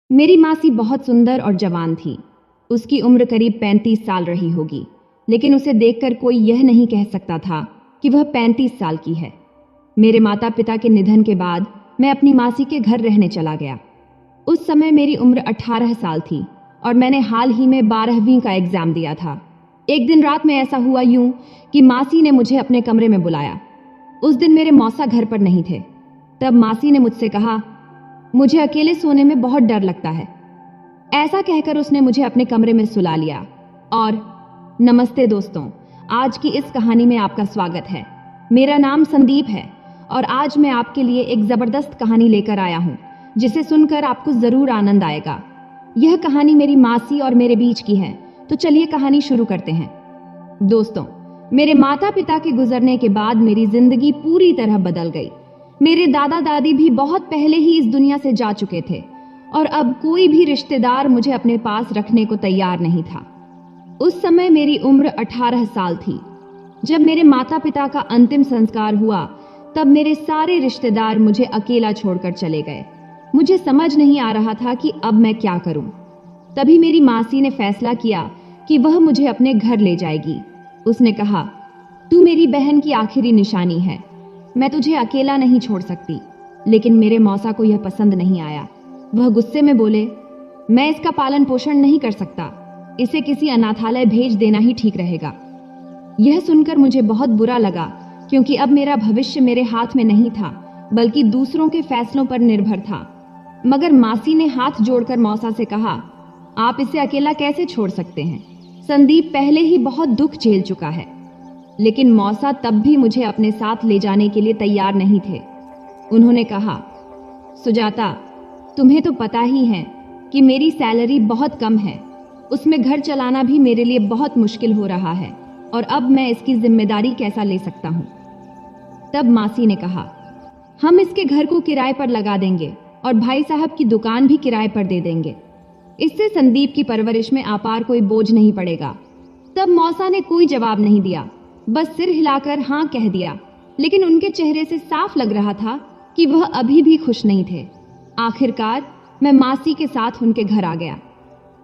मेरी मासी बहुत सुंदर और जवान थी। उसकी उम्र करीब 35 साल रही होगी, लेकिन उसे देखकर कोई यह नहीं कह सकता था कि वह 35 साल की है। मेरे माता पिता के निधन के बाद मैं अपनी मासी के घर रहने चला गया। उस समय मेरी उम्र 18 साल थी और मैंने हाल ही में 12वीं का एग्जाम दिया था। एक दिन रात में ऐसा हुआ यूं कि मासी ने मुझे अपने कमरे में बुलाया। उस दिन मेरे मौसा घर पर नहीं थे। तब मासी ने मुझसे कहा, मुझे अकेले सोने में बहुत डर लगता है। ऐसा कहकर उसने मुझे अपने कमरे में सुला लिया और नमस्ते दोस्तों, आज की इस कहानी में आपका स्वागत है। मेरा नाम संदीप है और आज मैं आपके लिए एक जबरदस्त कहानी लेकर आया हूं, जिसे सुनकर आपको जरूर आनंद आएगा। यह कहानी मेरी मासी और मेरे बीच की है, तो चलिए कहानी शुरू करते हैं। दोस्तों, मेरे माता पिता के गुजरने के बाद मेरी जिंदगी पूरी तरह बदल गई। मेरे दादा दादी भी बहुत पहले ही इस दुनिया से जा चुके थे और अब कोई भी रिश्तेदार मुझे अपने पास रखने को तैयार नहीं था। उस समय मेरी उम्र 18 साल थी। जब मेरे माता पिता का अंतिम संस्कार हुआ, तब मेरे सारे रिश्तेदार मुझे अकेला छोड़कर चले गए। मुझे समझ नहीं आ रहा था कि अब मैं क्या करूं। तभी मेरी मासी ने फैसला किया कि वह मुझे अपने घर ले जाएगी। उसने कहा, तू मेरी बहन की आखिरी निशानी है, मैं तुझे अकेला नहीं छोड़ सकती। लेकिन मेरे मौसा को यह पसंद नहीं आया। वह गुस्से में बोले, मैं इसका पालन पोषण नहीं कर सकता, इसे किसी अनाथालय भेज देना ही ठीक रहेगा। यह सुनकर मुझे बहुत बुरा लगा, क्योंकि अब मेरा भविष्य मेरे हाथ में नहीं था, बल्कि दूसरों के फैसलों पर निर्भर था। मगर मासी ने हाथ जोड़कर मौसा से कहा, आप इसे अकेला कैसे छोड़ सकते हैं? संदीप पहले ही बहुत दुख झेल चुका है। लेकिन मौसा तब भी मुझे अपने साथ ले जाने के लिए तैयार नहीं थे। उन्होंने कहा, सुजाता, तुम्हें तो पता ही है कि मेरी सैलरी बहुत कम है, उसमें घर चलाना भी मेरे लिए बहुत मुश्किल हो रहा है और अब मैं इसकी जिम्मेदारी कैसा ले सकता हूँ। तब मासी ने कहा, हम इसके घर को किराए पर लगा देंगे और भाई साहब की दुकान भी किराए पर दे देंगे। इससे संदीप की परवरिश में आपार कोई बोझ नहीं पड़ेगा। तब मौसा ने कोई जवाब नहीं दिया, बस सिर हिलाकर हाँ कह दिया। लेकिन उनके चेहरे से साफ लग रहा था कि वह अभी भी खुश नहीं थे। आखिरकार मैं मासी के साथ उनके घर आ गया।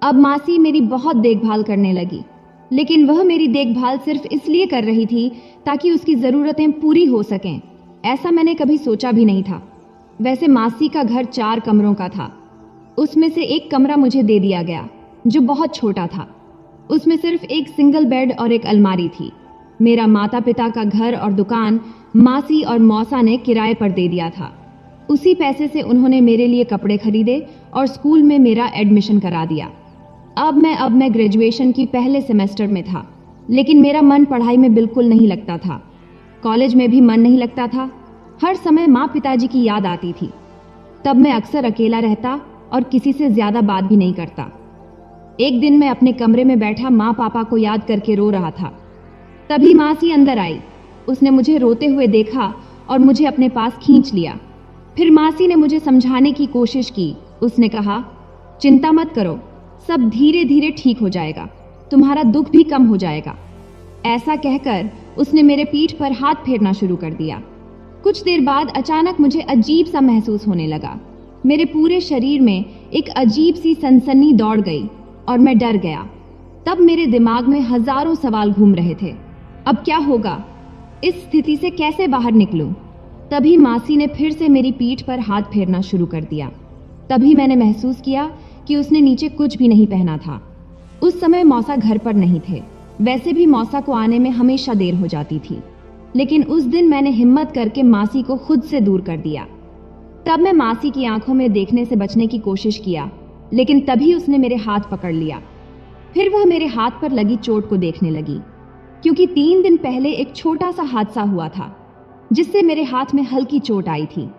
अब मासी मेरी बहुत देखभाल करने लगी, लेकिन वह मेरी देखभाल सिर्फ इसलिए कर रही थी ताकि उसकी ज़रूरतें पूरी हो सकें। ऐसा मैंने कभी सोचा भी नहीं था। वैसे मासी का घर 4 कमरों का था। उसमें से एक कमरा मुझे दे दिया गया, जो बहुत छोटा था। उसमें सिर्फ एक सिंगल बेड और एक अलमारी थी। मेरा माता पिता का घर और दुकान मासी और मौसा ने किराए पर दे दिया था। उसी पैसे से उन्होंने मेरे लिए कपड़े खरीदे और स्कूल में मेरा एडमिशन करा दिया। अब मैं ग्रेजुएशन की पहले सेमेस्टर में था, लेकिन मेरा मन पढ़ाई में बिल्कुल नहीं लगता था। कॉलेज में भी मन नहीं लगता था। हर समय माँ पिताजी की याद आती थी। तब मैं अक्सर अकेला रहता और किसी से ज्यादा बात भी नहीं करता। एक दिन मैं अपने कमरे में बैठा माँ पापा को याद करके रो रहा था। तभी मासी अंदर आई। उसने मुझे रोते हुए देखा और मुझे अपने पास खींच लिया। फिर मासी ने मुझे समझाने की कोशिश की। उसने कहा, चिंता मत करो, सब धीरे धीरे ठीक हो जाएगा, तुम्हारा दुख भी कम हो जाएगा। ऐसा कहकर उसने मेरे पीठ पर हाथ फेरना शुरू कर दिया। कुछ देर बाद अचानक मुझे अजीब सा महसूस होने लगा। मेरे पूरे शरीर में एक अजीब सी सनसनी दौड़ गई और मैं डर गया। तब मेरे दिमाग में हजारों सवाल घूम रहे थे। अब क्या होगा? इस स्थिति से कैसे बाहर निकलूं? तभी मासी ने फिर से मेरी पीठ पर हाथ फेरना शुरू कर दिया। तभी मैंने महसूस किया कि उसने नीचे कुछ भी नहीं पहना था। उस समय मौसा घर पर नहीं थे। वैसे भी मौसा को आने में हमेशा देर हो जाती थी, लेकिन उस दिन मैंने हिम्मत करके मासी को खुद से दूर कर दिया। तब मैं मासी की आंखों में देखने से बचने की कोशिश किया, लेकिन तभी उसने मेरे हाथ पकड़ लिया। फिर वह मेरे हाथ पर लगी चोट को देखने लगी, क्योंकि 3 दिन पहले एक छोटा सा हादसा हुआ था, जिससे मेरे हाथ में हल्की चोट आई थी।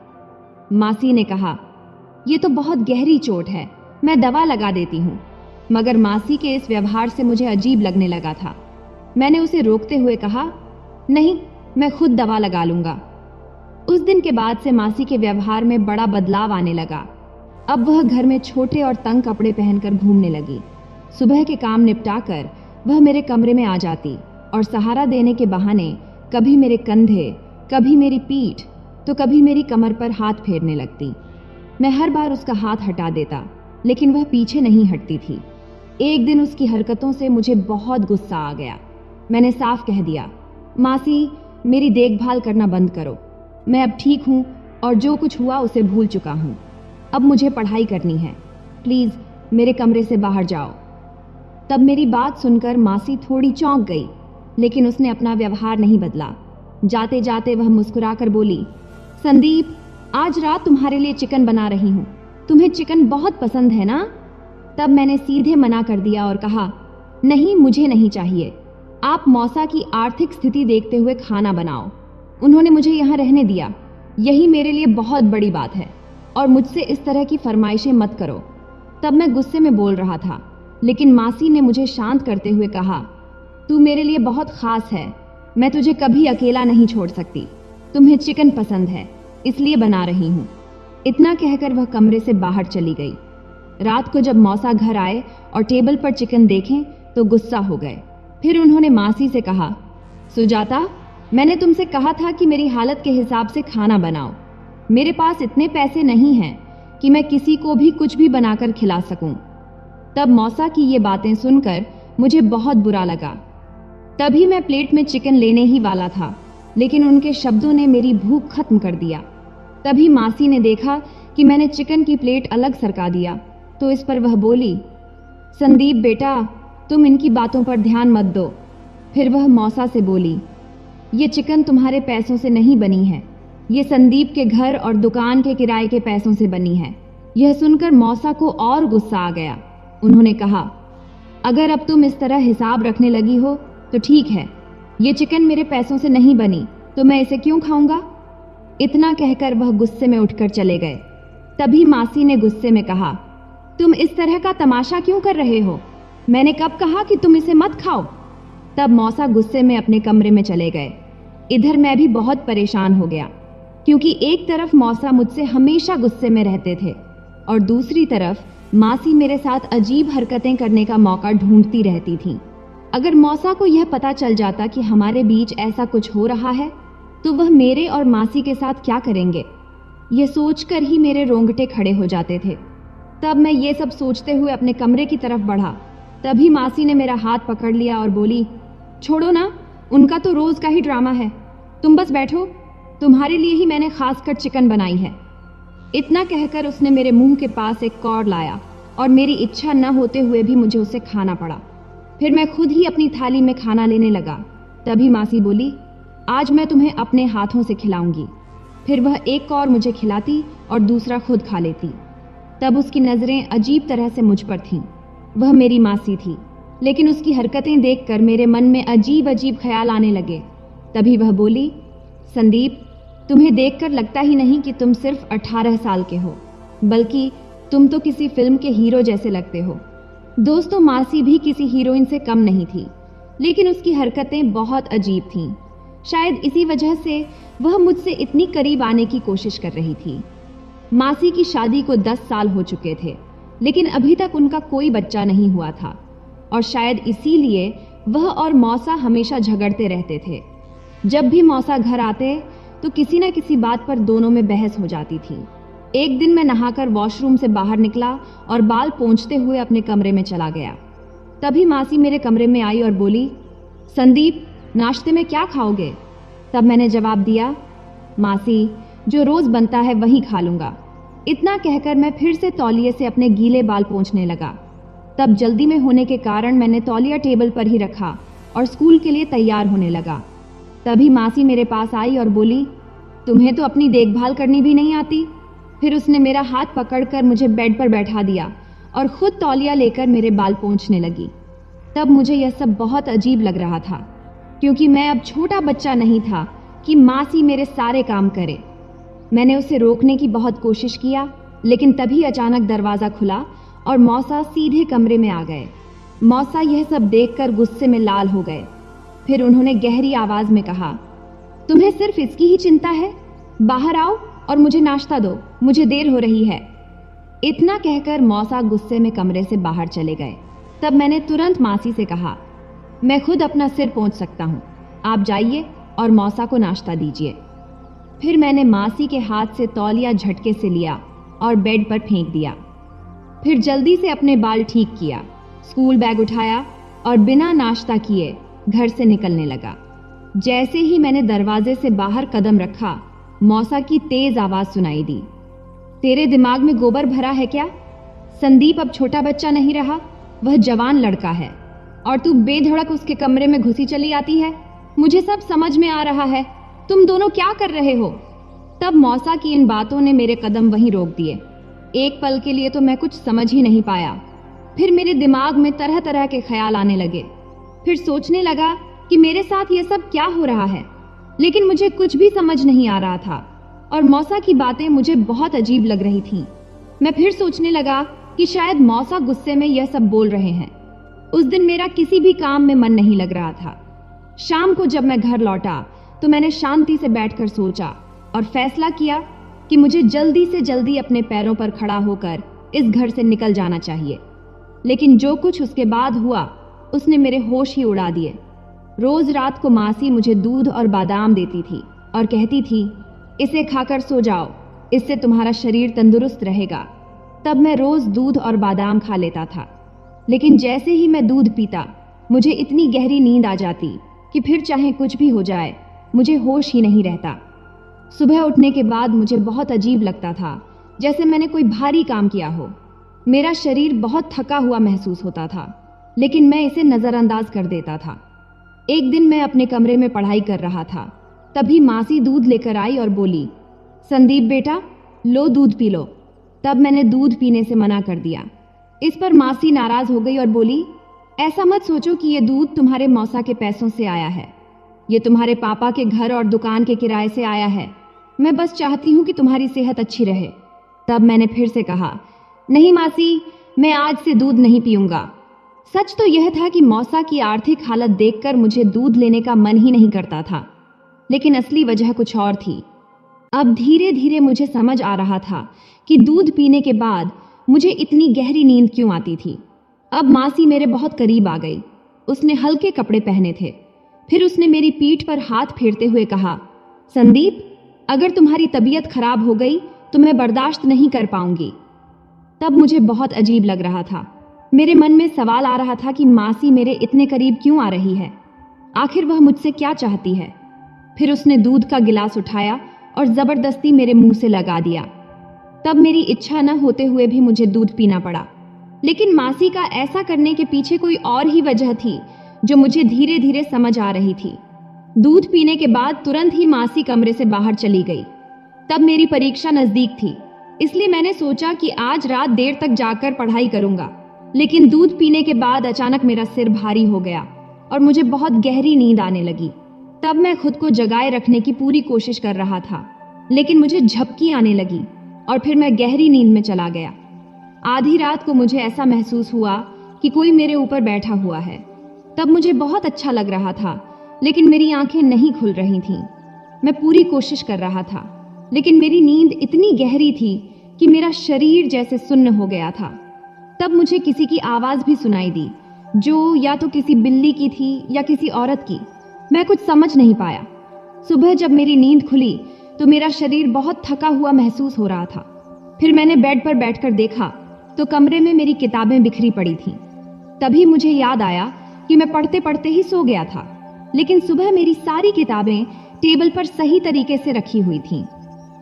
मासी ने कहा, यह तो बहुत गहरी चोट है, मैं दवा लगा देती हूँ। मगर मासी के इस व्यवहार से मुझे अजीब लगने लगा था। मैंने उसे रोकते हुए कहा, नहीं, मैं खुद दवा लगा लूंगा। उस दिन के बाद से मासी के व्यवहार में बड़ा बदलाव आने लगा। अब वह घर में छोटे और तंग कपड़े पहनकर घूमने लगी। सुबह के काम निपटाकर वह मेरे कमरे में आ जाती और सहारा देने के बहाने कभी मेरे कंधे, कभी मेरी पीठ, तो कभी मेरी कमर पर हाथ फेरने लगती। मैं हर बार उसका हाथ हटा देता, लेकिन वह पीछे नहीं हटती थी। एक दिन उसकी हरकतों से मुझे बहुत गुस्सा आ गया। मैंने साफ कह दिया, मासी मेरी देखभाल करना बंद करो। मैं अब ठीक हूँ और जो कुछ हुआ उसे भूल चुका हूँ। अब मुझे पढ़ाई करनी है, प्लीज मेरे कमरे से बाहर जाओ। तब मेरी बात सुनकर मासी थोड़ी चौंक गई, लेकिन उसने अपना व्यवहार नहीं बदला। जाते जाते वह मुस्कुराकर बोली, संदीप आज रात तुम्हारे लिए चिकन बना रही हूँ, तुम्हें चिकन बहुत पसंद है ना? तब मैंने सीधे मना कर दिया और कहा, नहीं मुझे नहीं चाहिए, आप मौसा की आर्थिक स्थिति देखते हुए खाना बनाओ। उन्होंने मुझे यहाँ रहने दिया, यही मेरे लिए बहुत बड़ी बात है, और मुझसे इस तरह की फरमाइशें मत करो। तब मैं गुस्से में बोल रहा था, लेकिन मासी ने मुझे शांत करते हुए कहा, तू मेरे लिए बहुत खास है, मैं तुझे कभी अकेला नहीं छोड़ सकती। तुम्हें चिकन पसंद है इसलिए बना रही हूँ। इतना कहकर वह कमरे से बाहर चली गई। रात को जब मौसा घर आए और टेबल पर चिकन देखें तो गुस्सा हो गए। फिर उन्होंने मासी से कहा, सुजाता मैंने तुमसे कहा था कि मेरी हालत के हिसाब से खाना बनाओ। मेरे पास इतने पैसे नहीं हैं कि मैं किसी को भी कुछ भी बनाकर खिला सकूं। तब मौसा की ये बातें सुनकर मुझे बहुत बुरा लगा। तभी मैं प्लेट में चिकन लेने ही वाला था, लेकिन उनके शब्दों ने मेरी भूख खत्म कर दिया। तभी मासी ने देखा कि मैंने चिकन की प्लेट अलग सरका दिया, तो इस पर वह बोली, संदीप बेटा तुम इनकी बातों पर ध्यान मत दो। फिर वह मौसा से बोली, ये चिकन तुम्हारे पैसों से नहीं बनी है, ये संदीप के घर और दुकान के किराए के पैसों से बनी है। यह सुनकर मौसा को और गुस्सा आ गया। उन्होंने कहा, अगर अब तुम इस तरह हिसाब रखने लगी हो तो ठीक है, ये चिकन मेरे पैसों से नहीं बनी तो मैं इसे क्यों खाऊंगा? इतना कहकर वह गुस्से में उठकर चले गए। तभी मासी ने गुस्से में कहा, तुम इस तरह का तमाशा क्यों कर रहे हो? मैंने कब कहा कि तुम इसे मत खाओ? तब मौसा गुस्से में अपने कमरे में चले गए। इधर मैं भी बहुत परेशान हो गया, क्योंकि एक तरफ मौसा मुझसे हमेशा गुस्से में रहते थे और दूसरी तरफ मासी मेरे साथ अजीब हरकतें करने का मौका ढूंढती रहती थी। अगर मौसा को यह पता चल जाता कि हमारे बीच ऐसा कुछ हो रहा है तो वह मेरे और मासी के साथ क्या करेंगे, ये सोचकर ही मेरे रोंगटे खड़े हो जाते थे। तब मैं ये सब सोचते हुए अपने कमरे की तरफ बढ़ा। तभी मासी ने मेरा हाथ पकड़ लिया और बोली, छोड़ो ना, उनका तो रोज का ही ड्रामा है, तुम बस बैठो, तुम्हारे लिए ही मैंने खास कर चिकन बनाई है। इतना कहकर उसने मेरे मुंह के पास एक कौर लाया और मेरी इच्छा न होते हुए भी मुझे उसे खाना पड़ा। फिर मैं खुद ही अपनी थाली में खाना लेने लगा। तभी मासी बोली, आज मैं तुम्हें अपने हाथों से खिलाऊंगी। फिर वह एक कौर मुझे खिलाती और दूसरा खुद खा लेती। तब उसकी नजरें अजीब तरह से मुझ पर थीं। वह मेरी मासी थी, लेकिन उसकी हरकतें देखकर मेरे मन में अजीब अजीब ख्याल आने लगे। तभी वह बोली, संदीप तुम्हें देखकर लगता ही नहीं कि तुम सिर्फ 18 साल के हो, बल्कि तुम तो किसी फिल्म के हीरो जैसे लगते हो। दोस्तों मासी भी किसी हीरोइन से कम नहीं थी, लेकिन उसकी हरकतें बहुत अजीब थीं। शायद इसी वजह से वह मुझसे इतनी करीब आने की कोशिश कर रही थी। मासी की शादी को 10 साल हो चुके थे, लेकिन अभी तक उनका कोई बच्चा नहीं हुआ था, और शायद इसीलिए वह और मौसा हमेशा झगड़ते रहते थे। जब भी मौसा घर आते तो किसी न किसी बात पर दोनों में बहस हो जाती थी। एक दिन मैं नहाकर वॉशरूम से बाहर निकला और बाल पोंछते हुए अपने कमरे में चला गया। तभी मासी मेरे कमरे में आई और बोली, संदीप नाश्ते में क्या खाओगे? तब मैंने जवाब दिया, मासी जो रोज बनता है वही खा लूंगा। इतना कहकर मैं फिर से तौलिए से अपने गीले बाल पोंछने लगा। तब जल्दी में होने के कारण मैंने तौलिया टेबल पर ही रखा और स्कूल के लिए तैयार होने लगा। तभी मासी मेरे पास आई और बोली, तुम्हें तो अपनी देखभाल करनी भी नहीं आती। फिर उसने मेरा हाथ पकड़कर मुझे बेड पर बैठा दिया और खुद तौलिया लेकर मेरे बाल पोंछने लगी। तब मुझे यह सब बहुत अजीब लग रहा था, क्योंकि मैं अब छोटा बच्चा नहीं था कि मासी मेरे सारे काम करे। मैंने उसे रोकने की बहुत कोशिश किया, लेकिन तभी अचानक दरवाजा खुला और मौसा सीधे कमरे में आ गए। मौसा यह सब देखकर गुस्से में लाल हो गए। फिर उन्होंने गहरी आवाज में कहा, तुम्हें सिर्फ इसकी ही चिंता है? बाहर आओ और मुझे नाश्ता दो, मुझे देर हो रही है। इतना कहकर मौसा गुस्से में कमरे से बाहर चले गए। तब मैंने तुरंत मासी से कहा, मैं खुद अपना सिर पोंछ सकता हूँ, आप जाइए और मौसा को नाश्ता दीजिए। फिर मैंने मासी के हाथ से तौलिया झटके से लिया और बेड पर फेंक दिया। फिर जल्दी से अपने बाल ठीक किया, स्कूल बैग उठाया और बिना नाश्ता किए घर से निकलने लगा। जैसे ही मैंने दरवाजे से बाहर कदम रखा, मौसा की तेज आवाज सुनाई दी। तेरे दिमाग में गोबर भरा है क्या? संदीप अब छोटा बच्चा नहीं रहा, वह जवान लड़का है और तू बेधड़क उसके कमरे में घुसी चली आती है। मुझे सब समझ में आ रहा है, तुम दोनों क्या कर रहे हो? तब मौसा की इन बातों ने मेरे कदम वहीं रोक दिए। एक पल के लिए तो मैं कुछ समझ ही नहीं पाया। फिर मेरे दिमाग में तरह तरह के ख्याल आने लगे। फिर सोचने लगा कि मेरे साथ ये सब क्या हो रहा है, लेकिन मुझे कुछ भी समझ नहीं आ रहा था और मौसा की बातें मुझे बहुत अजीब लग रही थीं। मैं फिर सोचने लगा कि शायद मौसा गुस्से में यह सब बोल रहे हैं। उस दिन मेरा किसी भी काम में मन नहीं लग रहा था। शाम को जब मैं घर लौटा तो मैंने शांति से बैठकर सोचा और फैसला किया कि मुझे जल्दी से जल्दी अपने पैरों पर खड़ा होकर इस घर से निकल जाना चाहिए। लेकिन जो कुछ उसके बाद हुआ उसने मेरे होश ही उड़ा दिए। रोज रात को मासी मुझे दूध और बादाम देती थी और कहती थी, इसे खाकर सो जाओ, इससे तुम्हारा शरीर तंदुरुस्त रहेगा। तब मैं रोज दूध और बादाम खा लेता था, लेकिन जैसे ही मैं दूध पीता मुझे इतनी गहरी नींद आ जाती कि फिर चाहे कुछ भी हो जाए मुझे होश ही नहीं रहता। सुबह उठने के बाद मुझे बहुत अजीब लगता था, जैसे मैंने कोई भारी काम किया हो। मेरा शरीर बहुत थका हुआ महसूस होता था, लेकिन मैं इसे नज़रअंदाज कर देता था। एक दिन मैं अपने कमरे में पढ़ाई कर रहा था, तभी मासी दूध लेकर आई और बोली, संदीप बेटा लो दूध पी लो। तब मैंने दूध पीने से मना कर दिया। इस पर मासी नाराज हो गई और बोली, ऐसा मत सोचो कि ये दूध तुम्हारे मौसा के पैसों से आया है, ये तुम्हारे पापा के घर और दुकान के किराए से आया है। मैं बस चाहती हूँ कि तुम्हारी सेहत अच्छी रहे। तब मैंने फिर से कहा, नहीं मासी, मैं आज से दूध नहीं पीऊंगा। सच तो यह था कि मौसा की आर्थिक हालत देखकर मुझे दूध लेने का मन ही नहीं करता था, लेकिन असली वजह कुछ और थी। अब धीरे धीरे मुझे समझ आ रहा था कि दूध पीने के बाद मुझे इतनी गहरी नींद क्यों आती थी। अब मासी मेरे बहुत करीब आ गई। उसने हल्के कपड़े पहने थे। फिर उसने मेरी पीठ पर हाथ फेरते हुए कहा, संदीप अगर तुम्हारी तबीयत खराब हो गई तो मैं बर्दाश्त नहीं कर पाऊंगी। तब मुझे बहुत अजीब लग रहा था। मेरे मन में सवाल आ रहा था कि मासी मेरे इतने करीब क्यों आ रही है, आखिर वह मुझसे क्या चाहती है। फिर उसने दूध का गिलास उठाया और जबरदस्ती मेरे मुंह से लगा दिया। तब मेरी इच्छा न होते हुए भी मुझे दूध पीना पड़ा, लेकिन मासी का ऐसा करने के पीछे कोई और ही वजह थी जो मुझे धीरे धीरे समझ आ रही थी। दूध पीने के बाद तुरंत ही मासी कमरे से बाहर चली गई। तब मेरी परीक्षा नजदीक थी, इसलिए मैंने सोचा कि आज रात देर तक जाकर पढ़ाई करूंगा। लेकिन दूध पीने के बाद अचानक मेरा सिर भारी हो गया और मुझे बहुत गहरी नींद आने लगी। तब मैं खुद को जगाए रखने की पूरी कोशिश कर रहा था, लेकिन मुझे झपकी आने लगी और फिर मैं गहरी नींद में चला गया। आधी रात को मुझे ऐसा महसूस हुआ कि कोई मेरे ऊपर बैठा हुआ है। तब मुझे बहुत अच्छा लग रहा था, लेकिन मेरी आंखें नहीं खुल रही थीं। मैं पूरी कोशिश कर रहा था, लेकिन मेरी नींद इतनी गहरी थी कि मेरा शरीर जैसे सुन्न हो गया था। तब मुझे किसी की आवाज भी सुनाई दी, जो या तो किसी बिल्ली की थी या किसी औरत की। मैं कुछ समझ नहीं पाया। सुबह जब मेरी नींद खुली तो मेरा शरीर बहुत थका हुआ महसूस हो रहा था। फिर मैंने बेड पर बैठकर देखा तो कमरे में मेरी किताबें बिखरी पड़ी थीं। तभी मुझे याद आया कि मैं पढ़ते पढ़ते ही सो गया था, लेकिन सुबह मेरी सारी किताबें टेबल पर सही तरीके से रखी हुई थीं।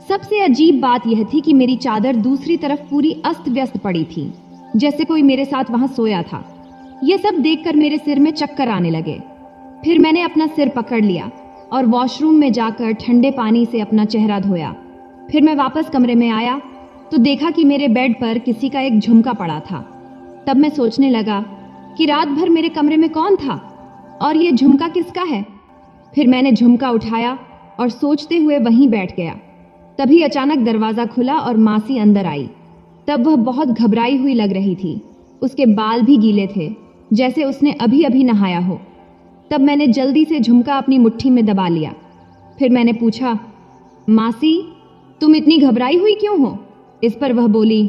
सबसे अजीब बात यह थी कि मेरी चादर दूसरी तरफ पूरी अस्त व्यस्त पड़ी थी, जैसे कोई मेरे साथ वहां सोया था। यह सब देखकर मेरे सिर में चक्कर आने लगे। फिर मैंने अपना सिर पकड़ लिया और वॉशरूम में जाकर ठंडे पानी से अपना चेहरा धोया। फिर मैं वापस कमरे में आया तो देखा कि मेरे बेड पर किसी का एक झुमका पड़ा था। तब मैं सोचने लगा कि रात भर मेरे कमरे में कौन था और ये झुमका किसका है। फिर मैंने झुमका उठाया और सोचते हुए वहीं बैठ गया। तभी अचानक दरवाजा खुला और मासी अंदर आई। तब वह बहुत घबराई हुई लग रही थी। उसके बाल भी गीले थे, जैसे उसने अभी अभी नहाया हो। तब मैंने जल्दी से झुमका अपनी मुट्ठी में दबा लिया। फिर मैंने पूछा, मासी तुम इतनी घबराई हुई क्यों हो? इस पर वह बोली,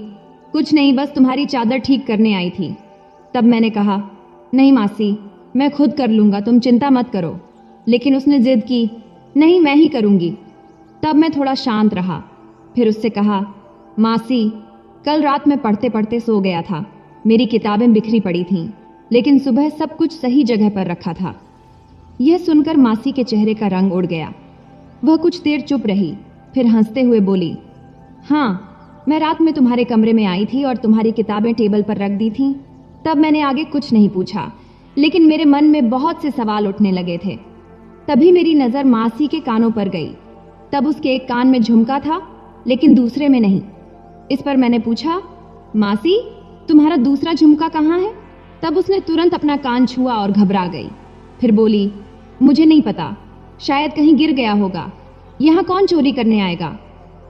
कुछ नहीं, बस तुम्हारी चादर ठीक करने आई थी। तब मैंने कहा, नहीं मासी, मैं खुद कर लूँगा, तुम चिंता मत करो। लेकिन उसने जिद की, नहीं मैं ही करूँगी। तब मैं थोड़ा शांत रहा। फिर उससे कहा, मासी कल रात मैं पढ़ते पढ़ते सो गया था। मेरी किताबें बिखरी पड़ी थीं, लेकिन सुबह सब कुछ सही जगह पर रखा था। यह सुनकर मासी के चेहरे का रंग उड़ गया। वह कुछ देर चुप रही, फिर हंसते हुए बोली, हाँ, मैं रात में तुम्हारे कमरे में आई थी और तुम्हारी किताबें टेबल पर रख दी थीं। तब मैंने आगे कुछ नहीं पूछा, लेकिन मेरे मन में बहुत से सवाल उठने लगे थे। तभी मेरी नज़र मासी के कानों पर गई। तब उसके एक कान में झुमका था, लेकिन दूसरे में नहीं। इस पर मैंने पूछा, मासी, तुम्हारा दूसरा झुमका कहाँ है? तब उसने तुरंत अपना कान छुआ और घबरा गई। फिर बोली, मुझे नहीं पता, शायद कहीं गिर गया होगा। यहाँ कौन चोरी करने आएगा?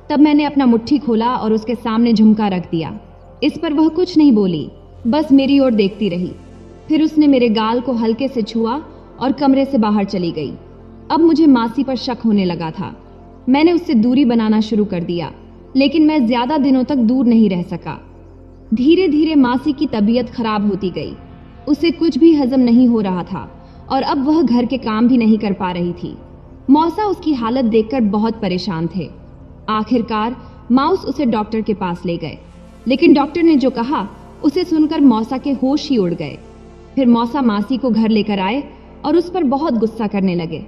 तब मैंने अपना मुट्ठी खोला और उसके सामने झुमका रख दिया। इस पर वह कुछ नहीं बोली, बस मेरी ओर देखती रही। फिर उसने मेरे गाल को हल्के से छुआ और कमरे से बाहर चली गई। अब मुझे मासी पर शक होने लगा था। मैंने उससे दूरी बनाना शुरू कर दिया, लेकिन मैं ज्यादा दिनों तक दूर नहीं रह सका। धीरे धीरे मासी की तबीयत खराब होती गई। उसे कुछ भी हजम नहीं हो रहा था और अब वह घर के काम भी नहीं कर पा रही थी। मौसा उसकी हालत देखकर बहुत परेशान थे। आखिरकार माउस उसे डॉक्टर के पास ले गए, लेकिन डॉक्टर ने जो कहा उसे सुनकर मौसा के होश ही उड़ गए। फिर मौसा मासी को घर लेकर आए और उस पर बहुत गुस्सा करने लगे।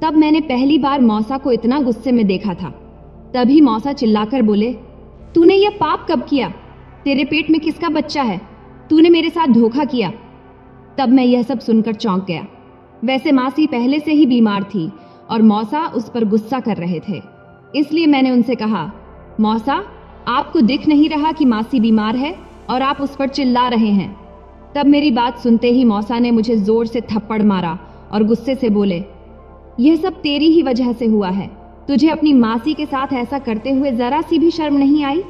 तब मैंने पहली बार मौसा को इतना गुस्से में देखा था। तभी मौसा चिल्लाकर बोले, तूने यह पाप कब किया? तेरे पेट में किसका बच्चा है? तूने मेरे साथ धोखा किया। तब मैं यह सब सुनकर चौंक गया। वैसे मासी पहले से ही बीमार थी और मौसा उस पर गुस्सा कर रहे थे। इसलिए मैंने उनसे कहा, मौसा, आपको दिख नहीं रहा कि मासी बीमार है और आप उस पर चिल्ला रहे हैं? तब मेरी बात सुनते ही मौसा ने मुझे जोर से थप्पड़ मारा और गुस्से से बोले, यह सब तेरी ही वजह से हुआ है। तुझे अपनी मासी के साथ ऐसा करते हुए जरा सी भी शर्म नहीं आई?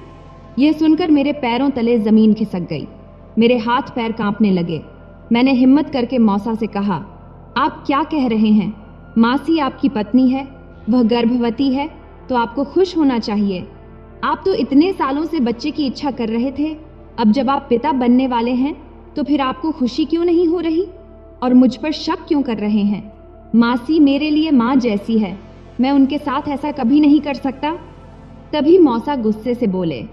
यह सुनकर मेरे पैरों तले जमीन खिसक गई। मेरे हाथ पैर कांपने लगे। मैंने हिम्मत करके मौसा से कहा, आप क्या कह रहे हैं? मासी आपकी पत्नी है, वह गर्भवती है, तो आपको खुश होना चाहिए। आप तो इतने सालों से बच्चे की इच्छा कर रहे थे। अब जब आप पिता बनने वाले हैं तो फिर आपको खुशी क्यों नहीं हो रही? और मुझ पर शक क्यों कर रहे हैं? मासी मेरे लिए माँ जैसी है, मैं उनके साथ ऐसा कभी नहीं कर सकता। तभी मौसा गुस्से से बोले,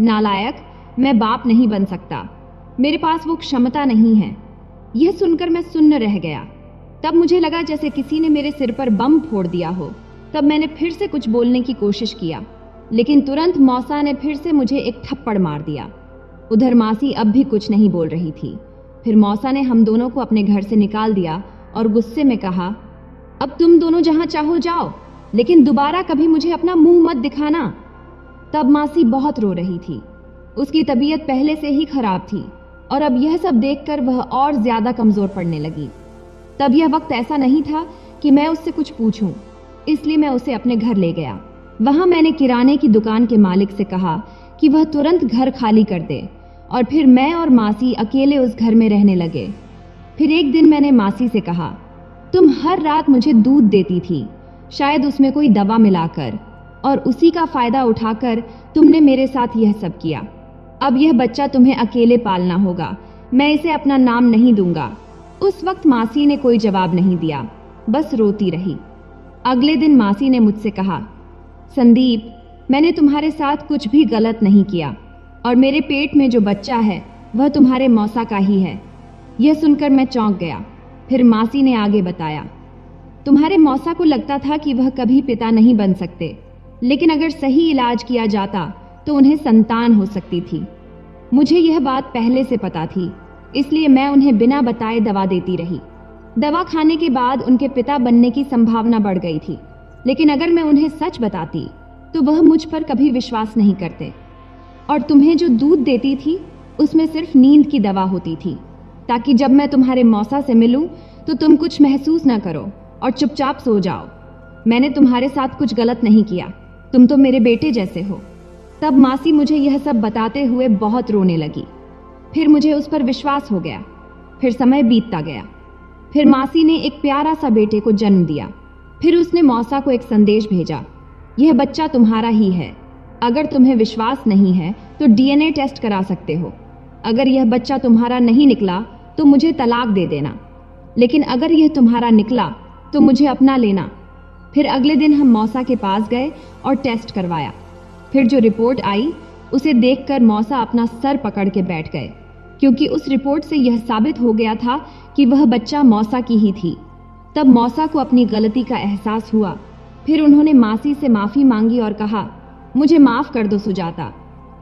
नालायक, मैं बाप नहीं बन सकता, मेरे पास वो क्षमता नहीं है। यह सुनकर मैं सुन्न रह गया। तब मुझे लगा जैसे किसी ने मेरे सिर पर बम फोड़ दिया हो। तब मैंने फिर से कुछ बोलने की कोशिश किया, लेकिन तुरंत मौसा ने फिर से मुझे एक थप्पड़ मार दिया। उधर मासी अब भी कुछ नहीं बोल रही थी। फिर मौसा ने हम दोनों को अपने घर से निकाल दिया और गुस्से में कहा, अब तुम दोनों जहां चाहो जाओ, लेकिन दोबारा कभी मुझे अपना मुंह मत दिखाना। तब मासी बहुत रो रही थी। उसकी तबीयत पहले से ही खराब थी और अब यह सब देखकर वह और ज्यादा कमजोर पड़ने लगी। तब यह वक्त ऐसा नहीं था कि मैं उससे कुछ पूछूं, इसलिए मैं उसे अपने घर ले गया। वहां मैंने किराने की दुकान के मालिक से कहा कि वह तुरंत घर खाली कर दे और फिर मैं और मासी अकेले उस घर में रहने लगे। फिर एक दिन मैंने मासी से कहा, तुम हर रात मुझे दूध देती थी, शायद उसमें कोई दवा मिलाकर, और उसी का फायदा उठाकर तुमने मेरे साथ यह सब किया। अब यह बच्चा तुम्हें अकेले पालना होगा, मैं इसे अपना नाम नहीं दूंगा। उस वक्त मासी ने कोई जवाब नहीं दिया, बस रोती रही। अगले दिन मासी ने मुझसे कहा, संदीप, मैंने तुम्हारे साथ कुछ भी गलत नहीं किया और मेरे पेट में जो बच्चा है वह तुम्हारे मौसा का ही है। यह सुनकर मैं चौंक गया। फिर मासी ने आगे बताया, तुम्हारे मौसा को लगता था कि वह कभी पिता नहीं बन सकते, लेकिन अगर सही इलाज किया जाता तो उन्हें संतान हो सकती थी। मुझे यह बात पहले से पता थी, इसलिए मैं उन्हें बिना बताए दवा देती रही। दवा खाने के बाद उनके पिता बनने की संभावना बढ़ गई थी, लेकिन अगर मैं उन्हें सच बताती तो वह मुझ पर कभी विश्वास नहीं करते। और तुम्हें जो दूध देती थी उसमें सिर्फ नींद की दवा होती थी, ताकि जब मैं तुम्हारे मौसा से मिलूं तो तुम कुछ महसूस ना करो और चुपचाप सो जाओ। मैंने तुम्हारे साथ कुछ गलत नहीं किया, तुम तो मेरे बेटे जैसे हो। तब मासी मुझे यह सब बताते हुए बहुत रोने लगी। फिर मुझे उस पर विश्वास हो गया। फिर समय बीतता गया। फिर मासी ने एक प्यारा सा बेटे को जन्म दिया। फिर उसने मौसा को एक संदेश भेजा, यह बच्चा तुम्हारा ही है। अगर तुम्हें विश्वास नहीं है तो डीएनए टेस्ट करा सकते हो। अगर यह बच्चा तुम्हारा नहीं निकला तो मुझे तलाक दे देना, लेकिन अगर यह तुम्हारा निकला तो मुझे अपना लेना। फिर अगले दिन हम मौसा के पास गए और टेस्ट करवाया। फिर जो रिपोर्ट आई उसे देखकर मौसा अपना सर पकड़ के बैठ गए, क्योंकि उस रिपोर्ट से यह साबित हो गया था कि वह बच्चा मौसा की ही थी। तब मौसा को अपनी गलती का एहसास हुआ। फिर उन्होंने मासी से माफ़ी मांगी और कहा, मुझे माफ़ कर दो सुजाता,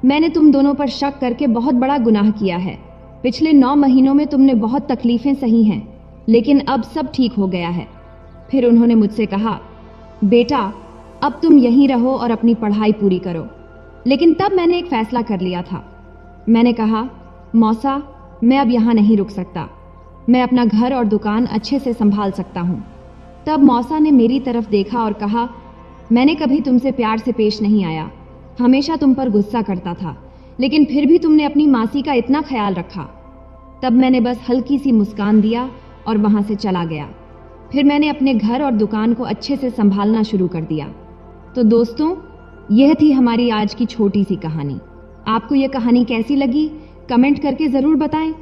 मैंने तुम दोनों पर शक करके बहुत बड़ा गुनाह किया है। पिछले 9 महीनों में तुमने बहुत तकलीफें सही हैं, लेकिन अब सब ठीक हो गया है। फिर उन्होंने मुझसे कहा, बेटा अब तुम यहीं रहो और अपनी पढ़ाई पूरी करो। लेकिन तब मैंने एक फैसला कर लिया था। मैंने कहा, मौसा मैं अब यहाँ नहीं रुक सकता, मैं अपना घर और दुकान अच्छे से संभाल सकता हूँ। तब मौसा ने मेरी तरफ देखा और कहा, मैंने कभी तुमसे प्यार से पेश नहीं आया, हमेशा तुम पर गुस्सा करता था, लेकिन फिर भी तुमने अपनी मासी का इतना ख्याल रखा। तब मैंने बस हल्की सी मुस्कान दिया और वहाँ से चला गया। फिर मैंने अपने घर और दुकान को अच्छे से संभालना शुरू कर दिया। तो दोस्तों, यह थी हमारी आज की छोटी सी कहानी। आपको यह कहानी कैसी लगी कमेंट करके ज़रूर बताएं।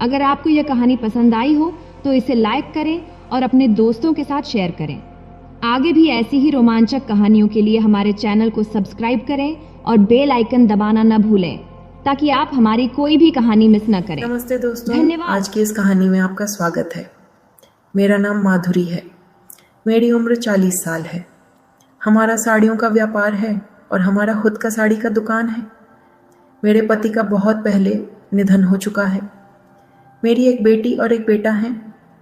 अगर आपको यह कहानी पसंद आई हो तो इसे लाइक करें और अपने दोस्तों के साथ शेयर करें। आगे भी ऐसी ही रोमांचक कहानियों के लिए हमारे चैनल को सब्सक्राइब करें और बेल आइकन दबाना न भूलें, ताकि आप हमारी कोई भी कहानी मिस न करें। नमस्ते दोस्तों, धन्यवाद। आज की इस कहानी में आपका स्वागत है। मेरा नाम माधुरी है, मेरी उम्र 40 साल है। हमारा साड़ियों का व्यापार है और हमारा खुद का साड़ी का दुकान है। मेरे पति का बहुत पहले निधन हो चुका है। मेरी एक बेटी और एक बेटा हैं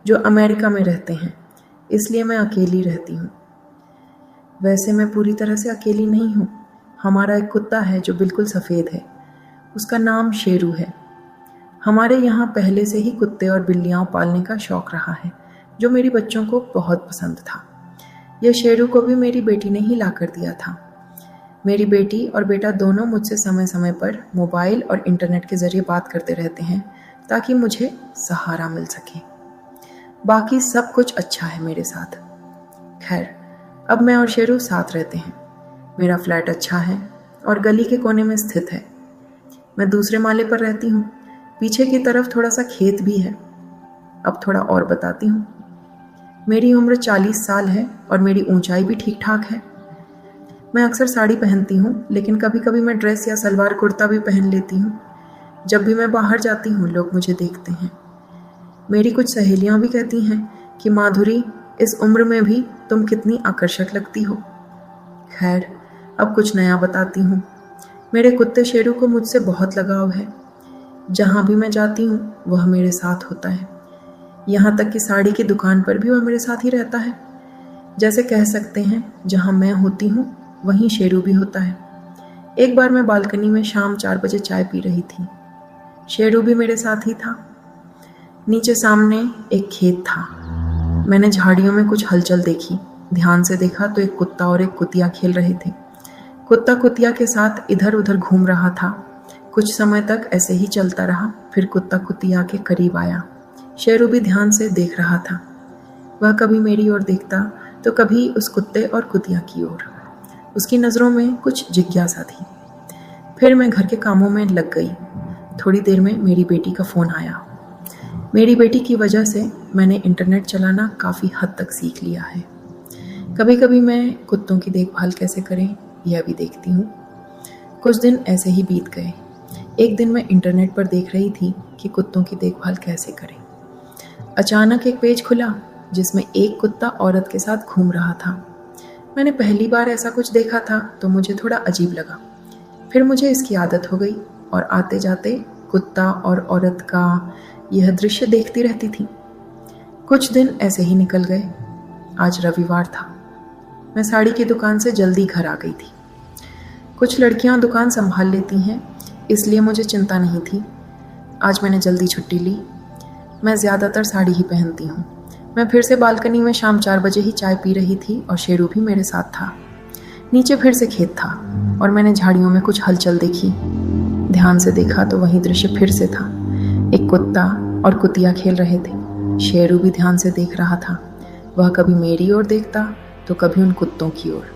जो अमेरिका में रहते हैं, इसलिए मैं अकेली रहती हूँ। वैसे मैं पूरी तरह से अकेली नहीं हूँ। हमारा एक कुत्ता है जो बिल्कुल सफ़ेद है, उसका नाम शेरू है। हमारे यहाँ पहले से ही कुत्ते और बिल्लियाँ पालने का शौक़ रहा है, जो मेरी बच्चों को बहुत पसंद था। यह शेरू को भी मेरी बेटी ने ही ला कर दिया था। मेरी बेटी और बेटा दोनों मुझसे समय समय पर मोबाइल और इंटरनेट के ज़रिए बात करते रहते हैं, ताकि मुझे सहारा मिल सके। बाकी सब कुछ अच्छा है मेरे साथ। खैर, अब मैं और शेरू साथ रहते हैं। मेरा फ्लैट अच्छा है और गली के कोने में स्थित है। मैं दूसरे माले पर रहती हूँ। पीछे की तरफ थोड़ा सा खेत भी है। अब थोड़ा और बताती हूँ। मेरी उम्र 40 साल है और मेरी ऊंचाई भी ठीक ठाक है। मैं अक्सर साड़ी पहनती हूँ, लेकिन कभी कभी मैं ड्रेस या सलवार कुर्ता भी पहन लेती हूँ। जब भी मैं बाहर जाती हूँ लोग मुझे देखते हैं। मेरी कुछ सहेलियाँ भी कहती हैं कि माधुरी, इस उम्र में भी तुम कितनी आकर्षक लगती हो। खैर, अब कुछ नया बताती हूँ। मेरे कुत्ते शेरू को मुझसे बहुत लगाव है। जहाँ भी मैं जाती हूँ वह मेरे साथ होता है। यहाँ तक कि साड़ी की दुकान पर भी वह मेरे साथ ही रहता है। जैसे कह सकते हैं, जहाँ मैं होती हूँ वहीं शेरू भी होता है। एक बार मैं बालकनी में शाम 4 बजे चाय पी रही थी। शेरू भी मेरे साथ ही था। नीचे सामने एक खेत था। मैंने झाड़ियों में कुछ हलचल देखी। ध्यान से देखा तो एक कुत्ता और एक कुतिया खेल रहे थे। कुत्ता कुतिया के साथ इधर उधर घूम रहा था। कुछ समय तक ऐसे ही चलता रहा। फिर कुत्ता कुतिया के करीब आया। शेरू भी ध्यान से देख रहा था। वह कभी मेरी ओर देखता तो कभी उस कुत्ते और कुतिया की ओर। उसकी नज़रों में कुछ जिज्ञासा थी। फिर मैं घर के कामों में लग गई। थोड़ी देर में मेरी बेटी का फ़ोन आया। मेरी बेटी की वजह से मैंने इंटरनेट चलाना काफ़ी हद तक सीख लिया है। कभी कभी मैं कुत्तों की देखभाल कैसे करें यह भी देखती हूँ। कुछ दिन ऐसे ही बीत गए। एक दिन मैं इंटरनेट पर देख रही थी कि कुत्तों की देखभाल कैसे करें। अचानक एक पेज खुला जिसमें एक कुत्ता औरत के साथ घूम रहा था। मैंने पहली बार ऐसा कुछ देखा था तो मुझे थोड़ा अजीब लगा। फिर मुझे इसकी आदत हो गई और आते जाते कुत्ता और औरत का यह दृश्य देखती रहती थी। कुछ दिन ऐसे ही निकल गए। आज रविवार था। मैं साड़ी की दुकान से जल्दी घर आ गई थी। कुछ लड़कियां दुकान संभाल लेती हैं, इसलिए मुझे चिंता नहीं थी। आज मैंने जल्दी छुट्टी ली। मैं ज़्यादातर साड़ी ही पहनती हूँ। मैं फिर से बालकनी में शाम 4 बजे ही चाय पी रही थी और शेरू भी मेरे साथ था। नीचे फिर से खेत था और मैंने झाड़ियों में कुछ हलचल देखी। ध्यान से देखा तो वही दृश्य फिर से था। एक कुत्ता और कुतिया खेल रहे थे। शेरू भी ध्यान से देख रहा था। वह कभी मेरी ओर देखता तो कभी उन कुत्तों की ओर।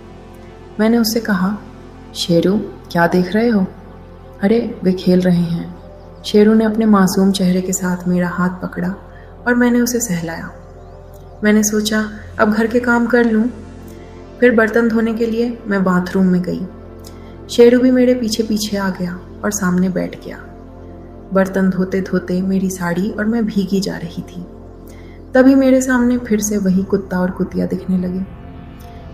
मैंने उससे कहा, शेरू क्या देख रहे हो? अरे वे खेल रहे हैं। शेरू ने अपने मासूम चेहरे के साथ मेरा हाथ पकड़ा और मैंने उसे सहलाया। मैंने सोचा अब घर के काम कर लूँ। फिर बर्तन धोने के लिए मैं बाथरूम में गई। शेरू भी मेरे पीछे पीछे आ गया और सामने बैठ गया। बर्तन धोते धोते मेरी साड़ी और मैं भीगी जा रही थी। तभी मेरे सामने फिर से वही कुत्ता और कुतिया दिखने लगे।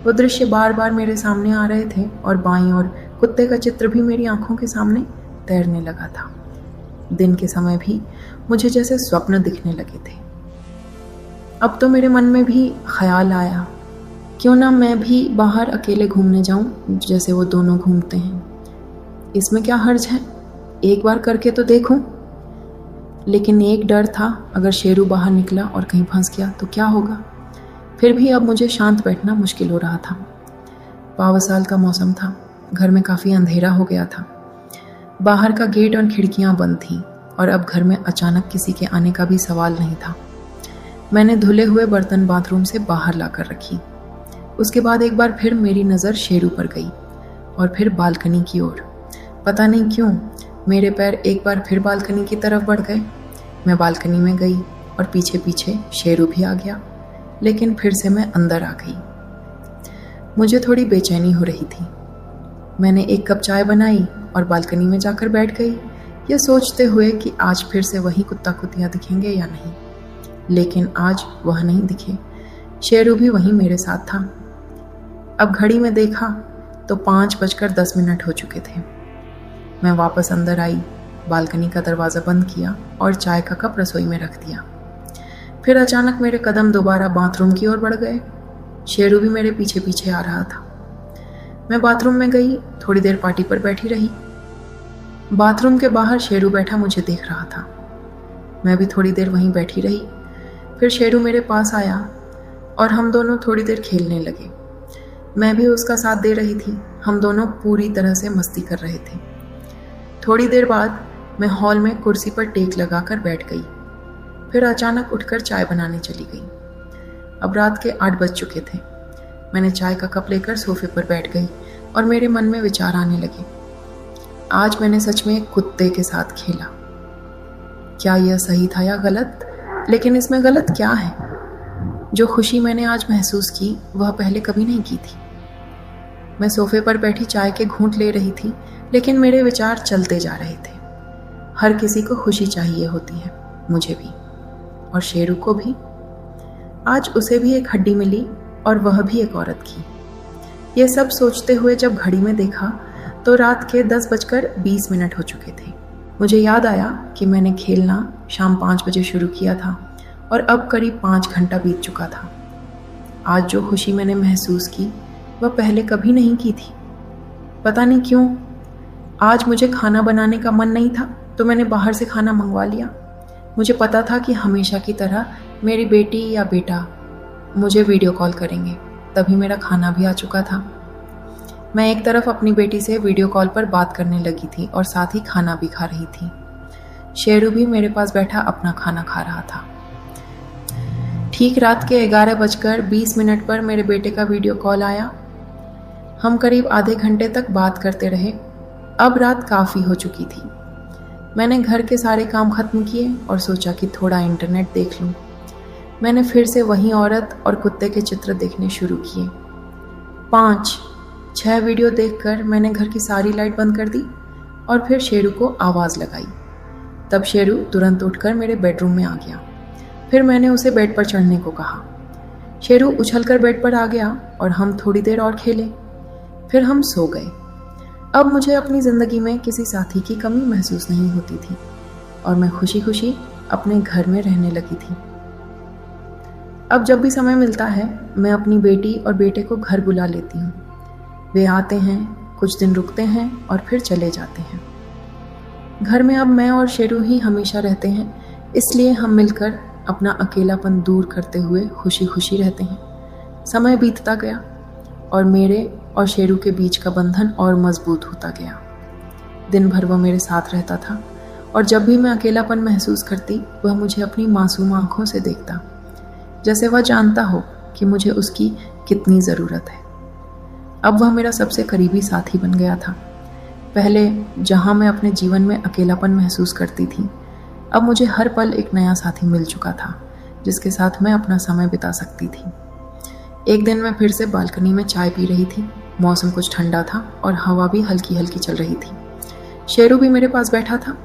वो दृश्य बार बार मेरे सामने आ रहे थे और बाईं ओर कुत्ते का चित्र भी मेरी आंखों के सामने तैरने लगा था। दिन के समय भी मुझे जैसे स्वप्न दिखने लगे थे। अब तो मेरे मन में भी ख्याल आया, क्यों ना मैं भी बाहर अकेले घूमने जाऊं जैसे वो दोनों घूमते हैं। इसमें क्या हर्ज है, एक बार करके तो देखूं। लेकिन एक डर था, अगर शेरू बाहर निकला और कहीं फंस गया तो क्या होगा। फिर भी अब मुझे शांत बैठना मुश्किल हो रहा था। पाव साल का मौसम था, घर में काफ़ी अंधेरा हो गया था। बाहर का गेट और खिड़कियां बंद थीं और अब घर में अचानक किसी के आने का भी सवाल नहीं था। मैंने धुले हुए बर्तन बाथरूम से बाहर लाकर रखी। उसके बाद एक बार फिर मेरी नज़र शेरू पर गई और फिर बालकनी की ओर। पता नहीं क्यों मेरे पैर एक बार फिर बालकनी की तरफ बढ़ गए। मैं बालकनी में गई और पीछे पीछे शेरू भी आ गया, लेकिन फिर से मैं अंदर आ गई। मुझे थोड़ी बेचैनी हो रही थी। मैंने एक कप चाय बनाई और बालकनी में जाकर बैठ गई, ये सोचते हुए कि आज फिर से वही कुत्ता कुतिया दिखेंगे या नहीं। लेकिन आज वह नहीं दिखे। शेरू भी वहीं मेरे साथ था। अब घड़ी में देखा तो 5:10 हो चुके थे। मैं वापस अंदर आई, बालकनी का दरवाज़ा बंद किया और चाय का कप रसोई में रख दिया। फिर अचानक मेरे कदम दोबारा बाथरूम की ओर बढ़ गए। शेरू भी मेरे पीछे पीछे आ रहा था। मैं बाथरूम में गई, थोड़ी देर पार्टी पर बैठी रही। बाथरूम के बाहर शेरू बैठा मुझे देख रहा था। मैं भी थोड़ी देर वहीं बैठी रही। फिर शेरू मेरे पास आया और हम दोनों थोड़ी देर खेलने लगे। मैं भी उसका साथ दे रही थी। हम दोनों पूरी तरह से मस्ती कर रहे थे। थोड़ी देर बाद मैं हॉल में कुर्सी पर टेक लगाकर बैठ गई। फिर अचानक उठकर चाय बनाने चली गई। अब रात के 8 बज चुके थे। मैंने चाय का कप लेकर सोफे पर बैठ गई और मेरे मन में विचार आने लगे। आज मैंने सच में एक कुत्ते के साथ खेला। क्या यह सही था या गलत? लेकिन इसमें गलत क्या है? जो खुशी मैंने आज महसूस की वह पहले कभी नहीं की थी। मैं सोफे पर बैठी चाय के घूंट ले रही थी, लेकिन मेरे विचार चलते जा रहे थे। हर किसी को खुशी चाहिए होती है, मुझे भी और शेरू को भी। आज उसे भी एक हड्डी मिली और वह भी एक औरत की। ये सब सोचते हुए जब घड़ी में देखा तो रात के 10:20 हो चुके थे। मुझे याद आया कि मैंने खेलना शाम 5 बजे शुरू किया था और अब करीब 5 घंटा बीत चुका था। आज जो खुशी मैंने महसूस की वह पहले कभी नहीं की थी। पता नहीं क्यों आज मुझे खाना बनाने का मन नहीं था, तो मैंने बाहर से खाना मंगवा लिया। मुझे पता था कि हमेशा की तरह मेरी बेटी या बेटा मुझे वीडियो कॉल करेंगे, तभी मेरा खाना भी आ चुका था। मैं एक तरफ अपनी बेटी से वीडियो कॉल पर बात करने लगी थी और साथ ही खाना भी खा रही थी। शेरू भी मेरे पास बैठा अपना खाना खा रहा था। ठीक रात के 11:20 पर मेरे बेटे का वीडियो कॉल आया। हम करीब आधे घंटे तक बात करते रहे। अब रात काफ़ी हो चुकी थी। मैंने घर के सारे काम खत्म किए और सोचा कि थोड़ा इंटरनेट देख लूं। मैंने फिर से वही औरत और कुत्ते के चित्र देखने शुरू किए। 5-6 वीडियो देखकर मैंने घर की सारी लाइट बंद कर दी और फिर शेरू को आवाज़ लगाई। तब शेरू तुरंत उठकर मेरे बेडरूम में आ गया। फिर मैंने उसे बेड पर चढ़ने को कहा। शेरू उछलकर बेड पर आ गया और हम थोड़ी देर और खेले। फिर हम सो गए। अब मुझे अपनी ज़िंदगी में किसी साथी की कमी महसूस नहीं होती थी और मैं खुशी खुशी अपने घर में रहने लगी थी। अब जब भी समय मिलता है मैं अपनी बेटी और बेटे को घर बुला लेती हूँ। वे आते हैं, कुछ दिन रुकते हैं और फिर चले जाते हैं। घर में अब मैं और शेरू ही हमेशा रहते हैं, इसलिए हम मिलकर अपना अकेलापन दूर करते हुए खुशी खुशी रहते हैं। समय बीतता गया और मेरे और शेरू के बीच का बंधन और मजबूत होता गया। दिन भर वह मेरे साथ रहता था और जब भी मैं अकेलापन महसूस करती वह मुझे अपनी मासूम आंखों से देखता, जैसे वह जानता हो कि मुझे उसकी कितनी ज़रूरत है। अब वह मेरा सबसे करीबी साथी बन गया था। पहले जहाँ मैं अपने जीवन में अकेलापन महसूस करती थी, अब मुझे हर पल एक नया साथी मिल चुका था जिसके साथ मैं अपना समय बिता सकती थी। एक दिन मैं फिर से बालकनी में चाय पी रही थी। मौसम कुछ ठंडा था और हवा भी हल्की हल्की चल रही थी। शेरू भी मेरे पास बैठा था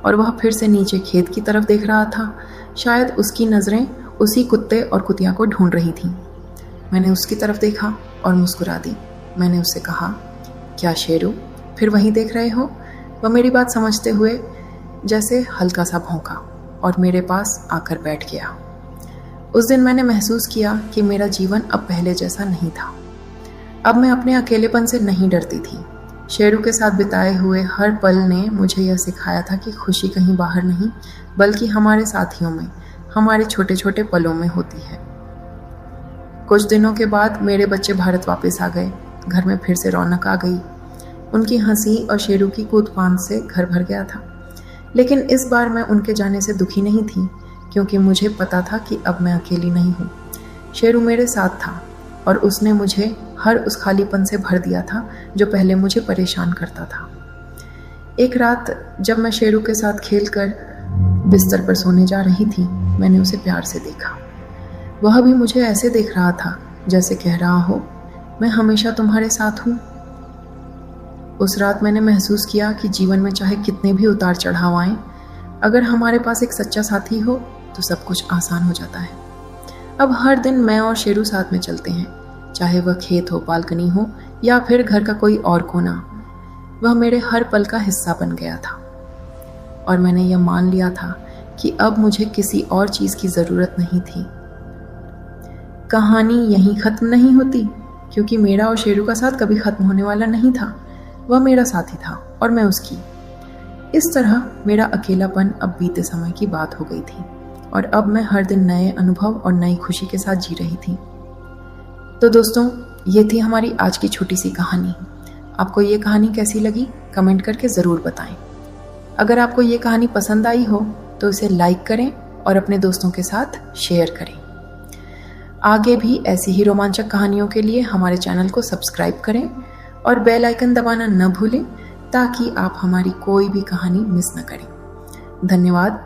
और वह फिर से नीचे खेत की तरफ देख रहा था। शायद उसकी नज़रें उसी कुत्ते और कुतिया को ढूंढ रही थीं। मैंने उसकी तरफ देखा और मुस्कुरा दी। मैंने उससे कहा, क्या शेरू फिर वहीं देख रहे हो? वह मेरी बात समझते हुए जैसे हल्का सा भौंका और मेरे पास आकर बैठ गया। उस दिन मैंने महसूस किया कि मेरा जीवन अब पहले जैसा नहीं था। अब मैं अपने अकेलेपन से नहीं डरती थी। शेरू के साथ बिताए हुए हर पल ने मुझे यह सिखाया था कि खुशी कहीं बाहर नहीं, बल्कि हमारे साथियों में, हमारे छोटे छोटे पलों में होती है। कुछ दिनों के बाद मेरे बच्चे भारत वापस आ गए। घर में फिर से रौनक आ गई। उनकी हंसी और शेरू की कूदफान से घर भर गया था। लेकिन इस बार मैं उनके जाने से दुखी नहीं थी, क्योंकि मुझे पता था कि अब मैं अकेली नहीं हूँ। शेरू मेरे साथ था और उसने मुझे हर उस खालीपन से भर दिया था जो पहले मुझे परेशान करता था। एक रात जब मैं शेरू के साथ खेलकर बिस्तर पर सोने जा रही थी, मैंने उसे प्यार से देखा। वह भी मुझे ऐसे देख रहा था जैसे कह रहा हो, मैं हमेशा तुम्हारे साथ हूँ। उस रात मैंने महसूस किया कि जीवन में चाहे कितने भी उतार चढ़ाव आएं, अगर हमारे पास एक सच्चा साथी हो तो सब कुछ आसान हो जाता है। अब हर दिन मैं और शेरू साथ में चलते हैं, चाहे वह खेत हो, बालकनी हो या फिर घर का कोई और कोना। वह मेरे हर पल का हिस्सा बन गया था और मैंने यह मान लिया था कि अब मुझे किसी और चीज़ की ज़रूरत नहीं थी। कहानी यहीं ख़त्म नहीं होती, क्योंकि मेरा और शेरू का साथ कभी ख़त्म होने वाला नहीं था। वह मेरा साथी था और मैं उसकी। इस तरह मेरा अकेलापन अब बीते समय की बात हो गई थी और अब मैं हर दिन नए अनुभव और नई खुशी के साथ जी रही थी। तो दोस्तों, ये थी हमारी आज की छोटी सी कहानी। आपको ये कहानी कैसी लगी कमेंट करके ज़रूर बताएं। अगर आपको ये कहानी पसंद आई हो तो इसे लाइक करें और अपने दोस्तों के साथ शेयर करें। आगे भी ऐसी ही रोमांचक कहानियों के लिए हमारे चैनल को सब्सक्राइब करें और बेल आइकन दबाना न भूलें, ताकि आप हमारी कोई भी कहानी मिस न करें। धन्यवाद।